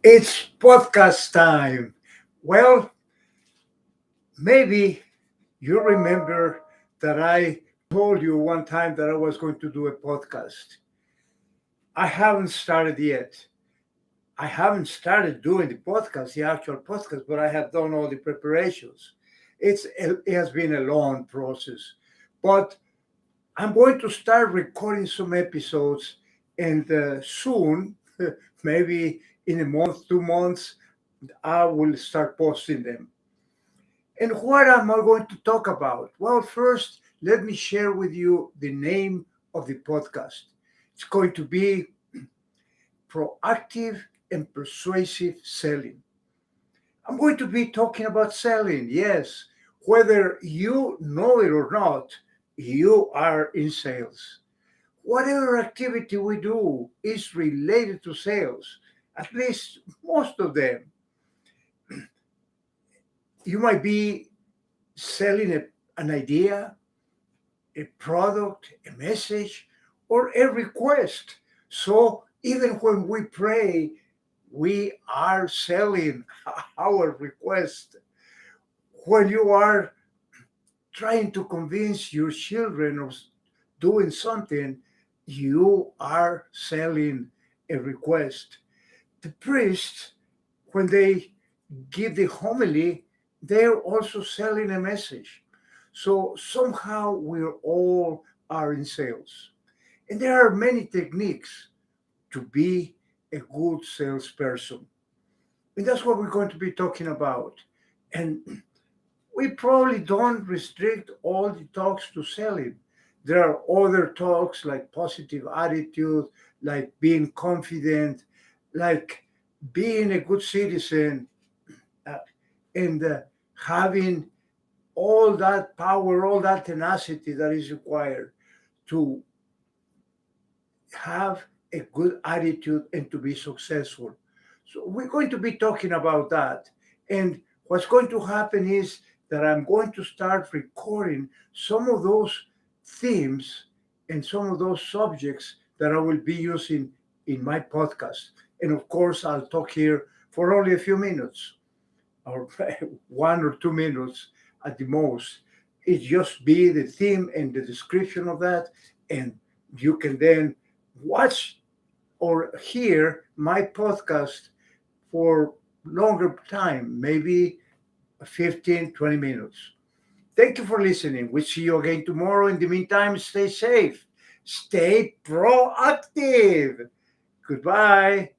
It's podcast time. Well, maybe you remember that I told you one time that I was going to do a podcast. I haven't started yet. I haven't started doing the actual podcast, but I have done all the preparations. It has been a long process, but I'm going to start recording some episodes, and soon, maybe in a month, 2 months, I will start posting them. And what am I going to talk about? Well, first, let me share with you the name of the podcast. It's going to be Proactive and Persuasive Selling. I'm going to be talking about selling, yes. Whether you know it or not, you are in sales. Whatever activity we do is related to sales, at least most of them. You might be selling an idea, a product, a message, or a request. So even when we pray, we are selling our request. When you are trying to convince your children of doing something, you are selling a request. The priests, when they give the homily, they're also selling a message. So somehow we all are in sales. And there are many techniques to be a good salesperson. And that's what we're going to be talking about. And we probably don't restrict all the talks to selling. There are other talks like positive attitude, like being confident, like being a good citizen, uh, and having all that power, all that tenacity that is required to have a good attitude and to be successful. So we're going to be talking about that. And what's going to happen is that I'm going to start recording some of those themes and some of those subjects that I will be using in my podcast. And of course, I'll talk here for only a few minutes or 1 or 2 minutes at the most. It just be the theme and the description of that, and you can then watch or hear my podcast for longer time, maybe 15, 20 minutes. Thank you for listening. We'll see you again tomorrow. In the meantime, stay safe, stay proactive. Goodbye.